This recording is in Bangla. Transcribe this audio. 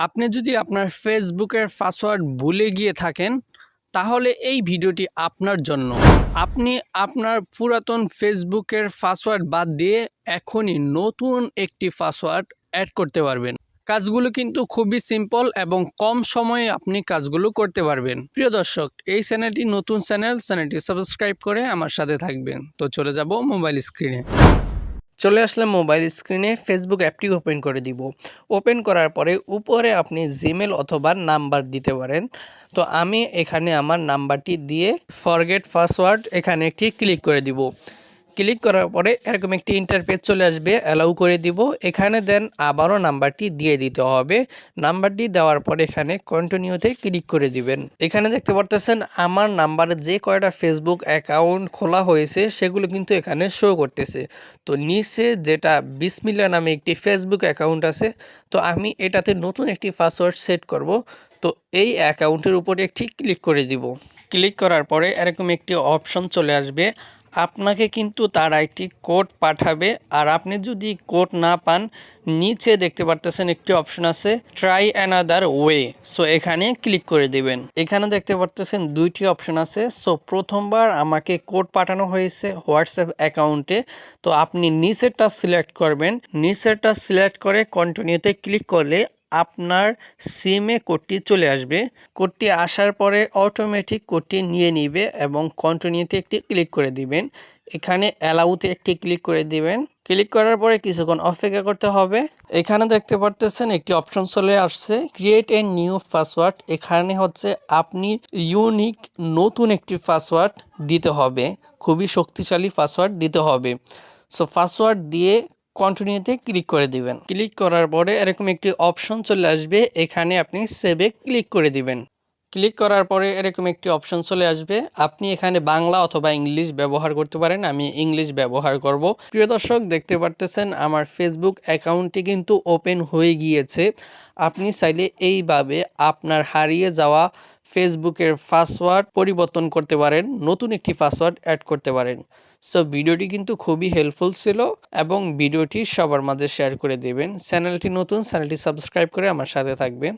আপনি যদি আপনার ফেসবুকের পাসওয়ার্ড ভুলে গিয়ে থাকেন তাহলে এই ভিডিওটি আপনার জন্য। আপনি আপনার পুরাতন ফেসবুকের পাসওয়ার্ড বাদ দিয়ে এখনই নতুন একটি পাসওয়ার্ড অ্যাড করতে পারবেন। কাজগুলো কিন্তু খুবই সিম্পল এবং কম সময়ে আপনি কাজগুলো করতে পারবেন। প্রিয় দর্শক, এই চ্যানেলটি নতুন চ্যানেলটি সাবস্ক্রাইব করে আমার সাথে থাকবেন। তো চলে যাব মোবাইল স্ক্রিনে। চলে আসলে মোবাইল স্ক্রিনে ফেসবুক অ্যাপটি ওপেন করে দিব। ওপেন করার পরে উপরে আপনি জিমেল অথবা নাম্বার দিতে পারেন। তো আমি এখানে আমার নাম্বারটি দিয়ে ফরগেট পাসওয়ার্ড এখানে একটি ক্লিক করে দিব। ক্লিক করার পরে এরকম একটি ইন্টারফেস চলে আসবে, অ্যালাউ করে দিব। এখানে দেন আবারও নাম্বারটি দিয়ে দিতে হবে। নাম্বারটি দেওয়ার পরে এখানে কন্টিনিউতে ক্লিক করে দিবেন। এখানে দেখতে পারতেছেন আমার নাম্বারে যে কয়টা ফেসবুক অ্যাকাউন্ট খোলা হয়েছে সেগুলো কিন্তু এখানে শো করতেছে। তো নিচে যেটা বিসমিল্লা নামে একটি ফেসবুক অ্যাকাউন্ট আছে, তো আমি এটাতে নতুন একটি পাসওয়ার্ড সেট করব। তো এই অ্যাকাউন্টের উপরে একটি ক্লিক করে দিব। ক্লিক করার পরে এরকম একটি অপশন চলে আসবে। আপনাকে কিন্তু তারা একটি কোড পাঠাবে, আর আপনি যদি কোড না পান নিচে দেখতে পারতেছেন একটি অপশন আছে ট্রাই অ্যানাদার ওয়ে। সো এখানে ক্লিক করে দিবেন। এখানে দেখতে পারতেছেন দুইটি অপশন আছে। সো প্রথমবার আমাকে কোড পাঠানো হয়েছে হোয়াটসঅ্যাপ অ্যাকাউন্টে, তো আপনি নিচেরটা সিলেক্ট করবেন। নিচেরটা সিলেক্ট করে কন্টিনিউতে ক্লিক করলে আপনার সিমে কোডটি চলে আসবে। কোডটি আসার পরে অটোমেটিক কোডটি নিয়ে নিবে এবং কন্টিনিউতে একটি ক্লিক করে দিবেন। এখানে অ্যালাউতে একটি ক্লিক করে দিবেন। ক্লিক করার পরে কিছুক্ষণ অপেক্ষা করতে হবে। এখানে দেখতে পারতেছেন একটি অপশন চলে আসছে ক্রিয়েট এ নিউ পাসওয়ার্ড। এখানে হচ্ছে আপনি ইউনিক নতুন একটি পাসওয়ার্ড দিতে হবে, খুবই শক্তিশালী পাসওয়ার্ড দিতে হবে। সো পাসওয়ার্ড দিয়ে কন্টিনিউতে ক্লিক করে দিবেন। ক্লিক করার পরে এরকম একটি অপশন চলে আসবে, এখানে আপনি সেভে ক্লিক করে দিবেন। ক্লিক করার পরে এরকম একটি অপশন চলে আসবে, আপনি এখানে বাংলা অথবা ইংলিশ ব্যবহার করতে পারেন। আমি ইংলিশ ব্যবহার করব। প্রিয় দর্শক, দেখতে পারতেছেন আমার ফেসবুক অ্যাকাউন্টটি কিন্তু ওপেন হয়ে গিয়েছে। আপনি চাইলে এইভাবে আপনার হারিয়ে যাওয়া ফেসবুকের পাসওয়ার্ড পরিবর্তন করতে পারেন, নতুন একটি পাসওয়ার্ড অ্যাড করতে পারেন। সো ভিডিওটি কিন্তু খুবই হেল্পফুল ছিল এবং ভিডিওটি সবার মাঝে শেয়ার করে দেবেন। চ্যানেলটি নতুন, চ্যানেলটি সাবস্ক্রাইব করে আমার সাথে থাকবেন।